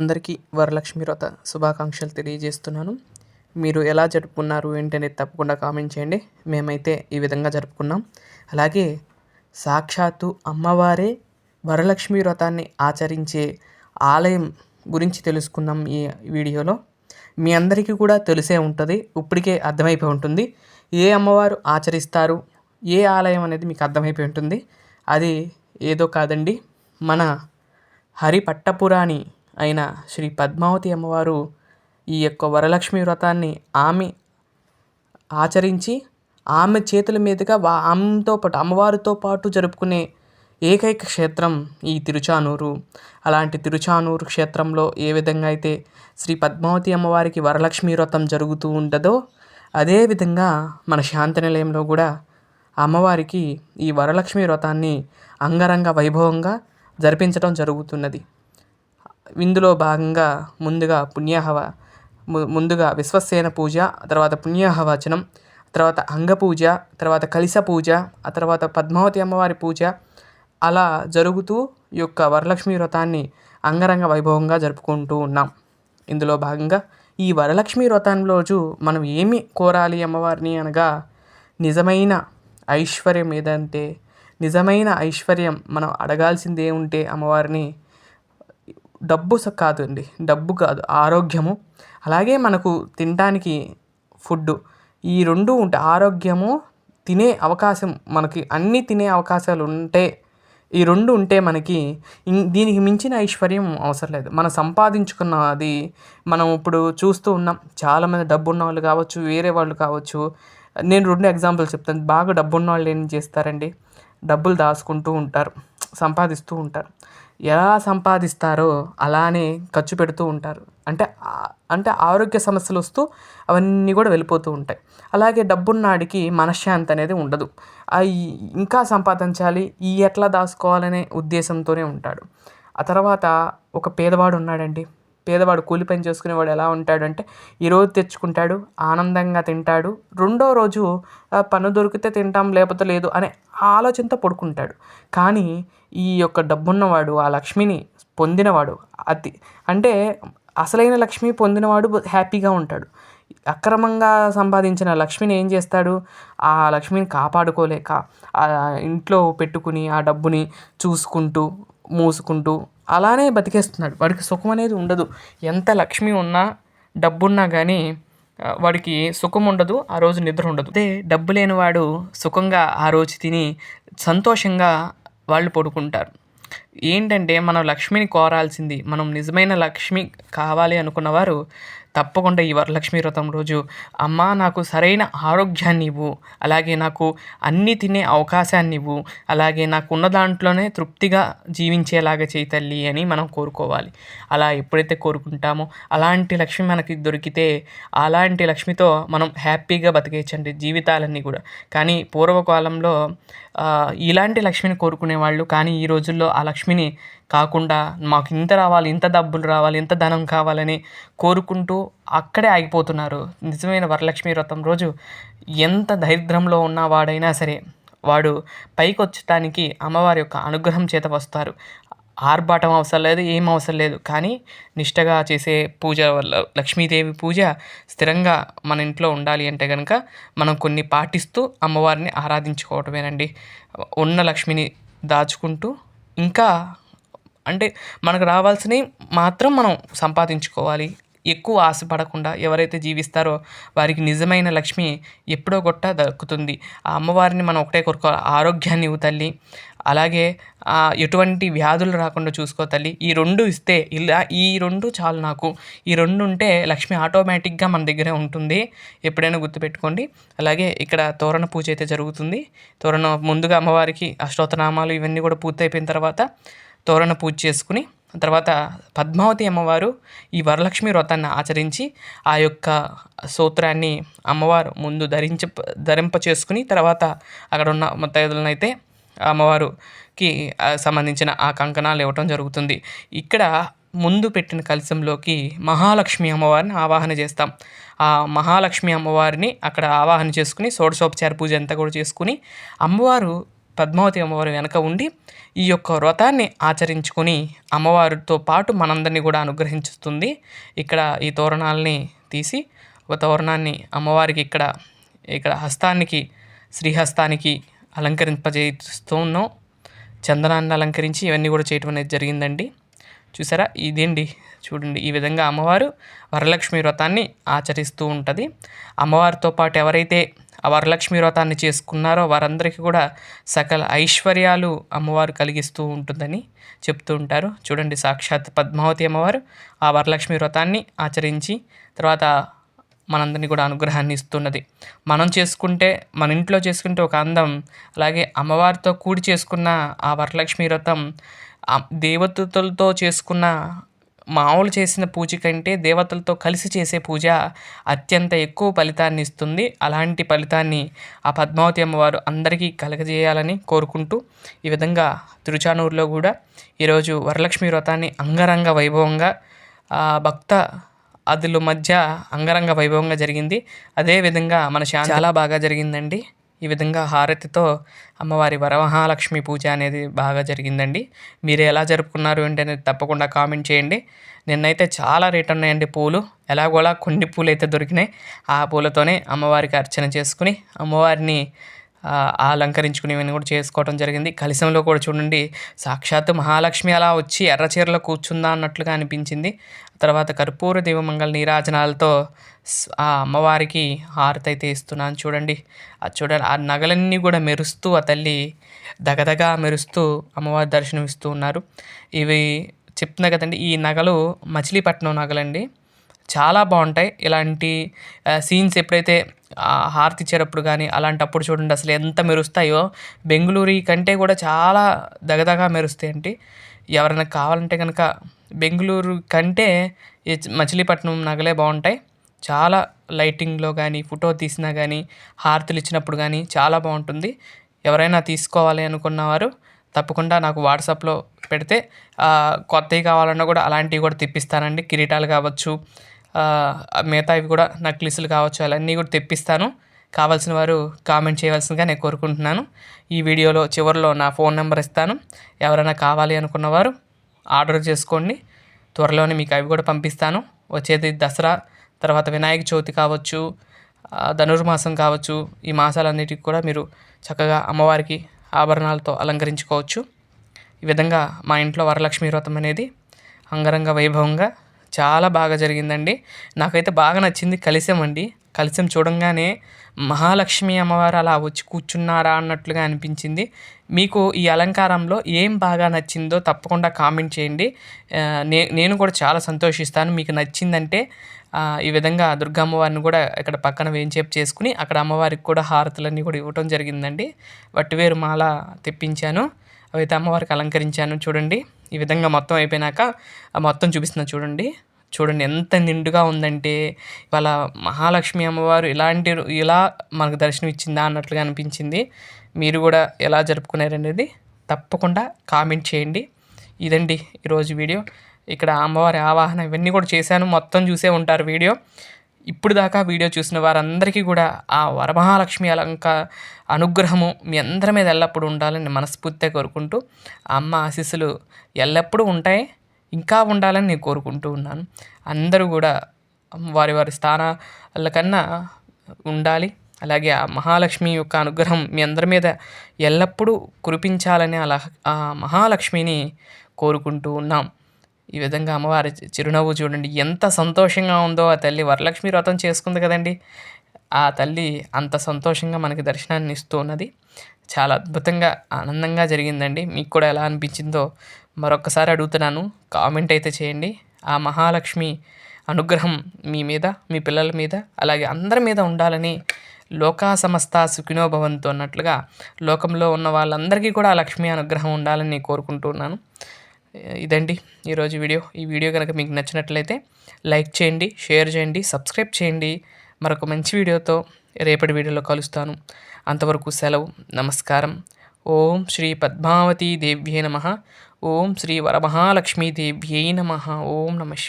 అందరికీ వరలక్ష్మి వ్రత శుభాకాంక్షలు తెలియజేస్తున్నాను. మీరు ఎలా జరుపుకున్నారు ఏంటనేది తప్పకుండా కామెంట్ చేయండి. మేమైతే ఈ విధంగా జరుపుకున్నాం. అలాగే సాక్షాత్తు అమ్మవారే వరలక్ష్మి వ్రతాన్ని ఆచరించే ఆలయం గురించి తెలుసుకుందాం ఈ వీడియోలో. మీ అందరికీ కూడా తెలిసే ఉంటుంది, ఇప్పటికే అర్థమైపోయి ఉంటుంది ఏ అమ్మవారు ఆచరిస్తారు, ఏ ఆలయం అనేది మీకు అర్థమైపోయి ఉంటుంది. అది ఏదో కాదండి, మన హరిపట్టపురాణి అయిన శ్రీ పద్మావతి అమ్మవారు ఈ యొక్క వరలక్ష్మి వ్రతాన్ని ఆమె ఆచరించి ఆమె చేతుల మీదుగా ఆమెతో పాటు అమ్మవారితో పాటు జరుపుకునే ఏకైక క్షేత్రం ఈ తిరుచానూరు. అలాంటి తిరుచానూరు క్షేత్రంలో ఏ విధంగా అయితే శ్రీ పద్మావతి అమ్మవారికి వరలక్ష్మి వ్రతం జరుగుతూ ఉంటుందో అదేవిధంగా మన శాంతి నిలయంలో కూడా అమ్మవారికి ఈ వరలక్ష్మి వ్రతాన్ని అంగరంగ వైభవంగా జరిపించడం జరుగుతున్నది. ఇందులో భాగంగా ముందుగా విశ్వసేన పూజ, తర్వాత పుణ్యాహవచనం, తర్వాత అంగపూజ, తర్వాత కలశ పూజ, ఆ తర్వాత పద్మావతి అమ్మవారి పూజ అలా జరుగుతూ ఈ యొక్క వరలక్ష్మి వ్రతాన్ని అంగరంగ వైభవంగా జరుపుకుంటూ ఉన్నాం. ఇందులో భాగంగా ఈ వరలక్ష్మి వ్రతం రోజు మనం ఏమి కోరాలి అమ్మవారిని అనగా, నిజమైన ఐశ్వర్యం ఏదంటే నిజమైన ఐశ్వర్యం మనం అడగాల్సింది ఏముంటే అమ్మవారిని డబ్బు కాదు, ఆరోగ్యము, అలాగే మనకు తినడానికి ఫుడ్డు, ఈ రెండు ఉంటే ఆరోగ్యము, తినే అవకాశం, మనకి అన్నీ తినే అవకాశాలు ఉంటే ఈ రెండు ఉంటే మనకి దీనికి మించిన ఐశ్వర్యం అవసరం లేదు. మనం సంపాదించుకున్నది మనం ఇప్పుడు చూస్తూ ఉన్నాం. చాలామంది డబ్బు ఉన్న వాళ్ళు కావచ్చు, వేరే వాళ్ళు కావచ్చు. నేను 2 ఎగ్జాంపుల్స్ చెప్తాను. బాగా డబ్బు ఉన్న వాళ్ళు ఏం చేస్తారండి, డబ్బులు దాచుకుంటూ ఉంటారు, సంపాదిస్తూ ఉంటారు. ఎలా సంపాదిస్తారో అలానే ఖర్చు పెడుతూ ఉంటారు. అంటే ఆరోగ్య సమస్యలు వస్తూ అవన్నీ కూడా వెళ్ళిపోతూ ఉంటాయి. అలాగే డబ్బున్నాడికి మనశ్శాంతి అనేది ఉండదు. ఇంకా సంపాదించాలి, ఎట్లా దాచుకోవాలనే ఉద్దేశంతోనే ఉంటాడు. ఆ తర్వాత ఒక పేదవాడు ఉన్నాడండి. పేదవాడు కూలి పని చేసుకునేవాడు ఎలా ఉంటాడంటే, ఈరోజు తెచ్చుకుంటాడు, ఆనందంగా తింటాడు, రెండో రోజు పన్ను దొరికితే తింటాం లేకపోతే లేదు అనే ఆలోచనతో పడుకుంటాడు. కానీ ఈ యొక్క డబ్బున్నవాడు, ఆ లక్ష్మిని పొందినవాడు, అంటే అసలైన లక్ష్మి పొందినవాడు హ్యాపీగా ఉంటాడు. అక్రమంగా సంపాదించిన లక్ష్మిని ఏం చేస్తాడు, ఆ లక్ష్మిని కాపాడుకోలేక ఆ ఇంట్లో పెట్టుకుని ఆ డబ్బుని చూసుకుంటూ మూసుకుంటూ అలానే బతికేస్తున్నాడు. వాడికి సుఖం అనేది ఉండదు. ఎంత లక్ష్మి ఉన్నా డబ్బున్నా కానీ వాడికి సుఖం ఉండదు, ఆ రోజు నిద్ర ఉండదు. అదే డబ్బు లేనివాడు సుఖంగా ఆ రోజు తిని సంతోషంగా వాళ్ళు పడుకుంటారు. ఏంటంటే మనం లక్ష్మిని కోరాల్సింది, మనం నిజమైన లక్ష్మి కావాలి అనుకున్నవారు తప్పకుండా ఈ వరలక్ష్మి వ్రతం రోజు, అమ్మా నాకు సరైన ఆరోగ్యాన్ని ఇవ్వు, అలాగే నాకు అన్నీ తినే అవకాశాన్ని ఇవ్వు, అలాగే నాకు ఉన్న దాంట్లోనే తృప్తిగా జీవించేలాగా చేయి తల్లి అని మనం కోరుకోవాలి. అలా ఎప్పుడైతే కోరుకుంటామో అలాంటి లక్ష్మి మనకి దొరికితే అలాంటి లక్ష్మితో మనం హ్యాపీగా బతికేయచ్చండి జీవితాలన్నీ కూడా. కానీ పూర్వకాలంలో ఇలాంటి లక్ష్మిని కోరుకునేవాళ్ళు, కానీ ఈ రోజుల్లో ఆ లక్ష్మిని కాకుండా మాకు ఇంత రావాలి, ఇంత డబ్బులు రావాలి, ఇంత ధనం కావాలని కోరుకుంటూ అక్కడే ఆగిపోతున్నారు. నిజమైన వరలక్ష్మి వ్రతం రోజు ఎంత దరిద్రంలో ఉన్న వాడైనా సరే వాడు పైకి వచ్చటానికి అమ్మవారి యొక్క అనుగ్రహం చేత వస్తారు. ఆర్భాటం అవసరం లేదు, ఏం అవసరం లేదు. కానీ నిష్టగా చేసే పూజ వల్ల లక్ష్మీదేవి పూజ స్థిరంగా మన ఇంట్లో ఉండాలి అంటే కనుక మనం కొన్ని పాటిస్తూ అమ్మవారిని ఆరాధించుకోవటమేనండి. ఉన్న లక్ష్మిని దాచుకుంటూ ఇంకా అంటే మనకు రావాల్సినవి మాత్రం మనం సంపాదించుకోవాలి. ఎక్కువ ఆశపడకుండా ఎవరైతే జీవిస్తారో వారికి నిజమైన లక్ష్మి ఎప్పుడో గొట్ట దక్కుతుంది. ఆ అమ్మవారిని మనం ఒకటే కోరుకోవాలి, ఆరోగ్యాన్ని ఇవ్వు తల్లి, అలాగే ఎటువంటి వ్యాధులు రాకుండా చూసుకో తల్లి. ఈ 2 ఇస్తే ఈ 2 చాలు నాకు, ఈ 2 ఉంటే లక్ష్మి ఆటోమేటిక్గా మన దగ్గరే ఉంటుంది, ఎప్పుడైనా గుర్తుపెట్టుకోండి. అలాగే ఇక్కడ తోరణ పూజ అయితే జరుగుతుంది. ముందుగా అమ్మవారికి అష్టోత్తరనామాలు ఇవన్నీ కూడా పూర్తయిపోయిన తర్వాత తోరణ పూజ చేసుకుని తర్వాత పద్మావతి అమ్మవారు ఈ వరలక్ష్మి వ్రతాన్ని ఆచరించి ఆ యొక్క సూత్రాన్ని అమ్మవారు ముందు ధరింప చేసుకుని తర్వాత అక్కడ ఉన్న ముత్తైదులను అయితే అమ్మవారికి సంబంధించిన ఆ కంకణాలు ఇవ్వటం జరుగుతుంది. ఇక్కడ ముందు పెట్టిన కలశంలోకి మహాలక్ష్మి అమ్మవారిని ఆవాహన చేస్తాం. ఆ మహాలక్ష్మి అమ్మవారిని అక్కడ ఆవాహన చేసుకుని షోడశోపచార పూజ అంతా కూడా చేసుకుని అమ్మవారు పద్మావతి అమ్మవారి వెనక ఉండి ఈ యొక్క వ్రతాన్ని ఆచరించుకొని అమ్మవారితో పాటు మనందరినీ కూడా అనుగ్రహించుతుంది. ఇక్కడ ఈ తోరణాలని తీసి ఒక తోరణాన్ని అమ్మవారికి ఇక్కడ హస్తానికి శ్రీహస్తానికి అలంకరింపజేస్తూ ఉన్నాం. చందనాన్ని అలంకరించి ఇవన్నీ కూడా చేయటం అనేది జరిగిందండి. చూసారా, ఇదేండి చూడండి, ఈ విధంగా అమ్మవారు వరలక్ష్మి వ్రతాన్ని ఆచరిస్తూ ఉంటుంది. అమ్మవారితో పాటు ఎవరైతే ఆ వరలక్ష్మి వ్రతాన్ని చేసుకున్నారో వారందరికీ కూడా సకల ఐశ్వర్యాలు అమ్మవారు కలిగిస్తూ ఉంటుందని చెప్తూ ఉంటారు. చూడండి, సాక్షాత్ పద్మావతి అమ్మవారు ఆ వరలక్ష్మి వ్రతాన్ని ఆచరించి తర్వాత మనందరినీ కూడా అనుగ్రహాన్ని ఇస్తున్నది. మన ఇంట్లో చేసుకుంటే ఒక అందం, అలాగే అమ్మవారితో కూడి చేసుకున్న ఆ వరలక్ష్మి వ్రతం దేవతలతో చేసుకున్న మామూలు చేసిన పూజ కంటే దేవతలతో కలిసి చేసే పూజ అత్యంత ఎక్కువ ఫలితాన్ని ఇస్తుంది. అలాంటి ఫలితాన్ని ఆ పద్మావతి అమ్మవారు అందరికీ కలగజేయాలని కోరుకుంటూ ఈ విధంగా తిరుచానూరులో కూడా ఈరోజు వరలక్ష్మి వ్రతాన్ని అంగరంగ వైభవంగా భక్త అదుల మధ్య అంగరంగ వైభవంగా జరిగింది. అదేవిధంగా మన చాలా బాగా జరిగిందండి. ఈ విధంగా హారతితో అమ్మవారి వరమహాలక్ష్మి పూజ అనేది బాగా జరిగిందండి. మీరు ఎలా జరుపుకున్నారు అనేది తప్పకుండా కామెంట్ చేయండి. నిన్నైతే చాలా రేట్ ఉన్నాయండి పూలు. ఎలాగోలా కొన్ని పూలు అయితే దొరికినాయి. ఆ పూలతోనే అమ్మవారికి అర్చన చేసుకుని అమ్మవారిని అలంకరించుకుని ఇవన్నీ కూడా చేసుకోవడం జరిగింది. కలశంలో కూడా చూడండి, సాక్షాత్తు మహాలక్ష్మి అలా వచ్చి ఎర్ర చీరలో కూర్చుందా అన్నట్లుగా అనిపించింది. తర్వాత కర్పూర దీపమంగళ నీరాజనాలతో ఆ అమ్మవారికి హారతి అయితే ఇస్తున్నాను. చూడండి, చూడండి, ఆ నగలన్నీ కూడా మెరుస్తూ ఆ తల్లి దగదగా మెరుస్తూ అమ్మవారి దర్శనం ఇస్తూ ఉన్నారు. ఇవి చెప్తున్నా కదండి, ఈ నగలు మచిలీపట్నం నగలండి. చాలా బాగుంటాయి. ఇలాంటి సీన్స్ ఎప్పుడైతే హారతి ఇచ్చేటప్పుడు కానీ అలాంటప్పుడు చూడండి అసలు ఎంత మెరుస్తాయో. బెంగళూరు కంటే కూడా చాలా దగదగా మెరుస్తాయండి. ఎవరైనా కావాలంటే కనుక బెంగళూరు కంటే మచిలీపట్నం నగలే బాగుంటాయి. చాలా లైటింగ్లో కానీ ఫోటో తీసినా కానీ హారతులు ఇచ్చినప్పుడు కానీ చాలా బాగుంటుంది. ఎవరైనా తీసుకోవాలి అనుకున్నవారు తప్పకుండా నాకు వాట్సాప్లో పెడితే కొత్తవి కావాలన్నా కూడా అలాంటివి కూడా తెప్పిస్తానండి. కిరీటాలు కావచ్చు, మిగతావి కూడా నక్లీసులు కావచ్చు, అవన్నీ కూడా తెప్పిస్తాను. కావాల్సిన వారు కామెంట్ చేయవలసిందిగా నేను కోరుకుంటున్నాను. ఈ వీడియోలో చివరిలో నా ఫోన్ నెంబర్ ఇస్తాను. ఎవరైనా కావాలి అనుకున్నవారు ఆర్డర్ చేసుకోండి. త్వరలోనే మీకు అవి కూడా పంపిస్తాను. వచ్చేది దసరా, తర్వాత వినాయక చవితి కావచ్చు, ధనుర్మాసం కావచ్చు, ఈ మాసాలన్నిటికి కూడా మీరు చక్కగా అమ్మవారికి ఆభరణాలతో అలంకరించుకోవచ్చు. ఈ విధంగా మా ఇంట్లో వరలక్ష్మి వ్రతం అనేది అంగరంగ వైభవంగా చాలా బాగా జరిగిందండి. నాకైతే బాగా నచ్చింది కలశం అండి. కలశం చూడంగానే మహాలక్ష్మి అమ్మవారు అలా వచ్చి కూర్చున్నారా అన్నట్లుగా అనిపించింది. మీకు ఈ అలంకారంలో ఏం బాగా నచ్చిందో తప్పకుండా కామెంట్ చేయండి. నేను కూడా చాలా సంతోషిస్తాను. మీకు నచ్చిందంటే ఈ విధంగా దుర్గా అమ్మవారిని కూడా ఇక్కడ పక్కన వేంచేపు చేసుకుని అక్కడ అమ్మవారికి కూడా హారతులన్నీ కూడా ఇవ్వటం జరిగిందండి. వట్టివేరు మాల తెప్పించాను, అవైతే అమ్మవారికి అలంకరించాను. చూడండి, ఈ విధంగా మొత్తం అయిపోయినాక మొత్తం చూపిస్తున్నాను. చూడండి ఎంత నిండుగా ఉందంటే ఇవాళ మహాలక్ష్మి అమ్మవారు ఇలా మనకు దర్శనం ఇచ్చిందా అన్నట్లుగా అనిపించింది. మీరు కూడా ఎలా జరుపుకున్నారనేది తప్పకుండా కామెంట్ చేయండి. ఇదండి ఈరోజు వీడియో. ఇక్కడ అమ్మవారి ఆవాహన ఇవన్నీ కూడా చేశాను. మొత్తం చూసే ఉంటారు వీడియో. ఇప్పుడు దాకా వీడియో చూసిన వారందరికీ కూడా ఆ వరమహాలక్ష్మి అనుగ్రహము మీ అందరి మీద ఎల్లప్పుడూ ఉండాలని మనస్ఫూర్తిగా కోరుకుంటూ ఆ అమ్మ ఆశీస్సులు ఎల్లప్పుడూ ఉంటాయి, ఇంకా ఉండాలని నేను కోరుకుంటూ ఉన్నాను. అందరూ కూడా వారి వారి స్థానాల కన్నా ఉండాలి. అలాగే ఆ మహాలక్ష్మి యొక్క అనుగ్రహం మీ అందరి మీద ఎల్లప్పుడూ కురిపించాలని ఆ మహాలక్ష్మిని కోరుకుంటూ ఉన్నాం. ఈ విధంగా అమ్మవారి చిరునవ్వు చూడండి ఎంత సంతోషంగా ఉందో. ఆ తల్లి వరలక్ష్మి వ్రతం చేసుకుంది కదండి, ఆ తల్లి అంత సంతోషంగా మనకి దర్శనాన్ని ఇస్తూ ఉన్నది. చాలా అద్భుతంగా ఆనందంగా జరిగిందండి. మీకు కూడా ఎలా అనిపించిందో మరొకసారి అడుగుతున్నాను, కామెంట్ అయితే చేయండి. ఆ మహాలక్ష్మి అనుగ్రహం మీ మీద, మీ పిల్లల మీద, అలాగే అందరి మీద ఉండాలని లోకా సమస్త సుఖినో భవంతు అన్నట్లుగా లోకంలో ఉన్న వాళ్ళందరికీ కూడా ఆ లక్ష్మీ అనుగ్రహం ఉండాలని నేను కోరుకుంటున్నాను. ఇదండి ఈరోజు వీడియో. ఈ వీడియో కనుక మీకు నచ్చినట్లయితే లైక్ చేయండి, షేర్ చేయండి, సబ్స్క్రైబ్ చేయండి. మరొక మంచి వీడియోతో రేపటి వీడియోలో కలుస్తాను. అంతవరకు సెలవు. నమస్కారం. ఓం శ్రీ పద్మావతీ దేవ్యే నమః. ఓం శ్రీ వరమహాలక్ష్మీ దేవ్యై నమః. ఓం నమః.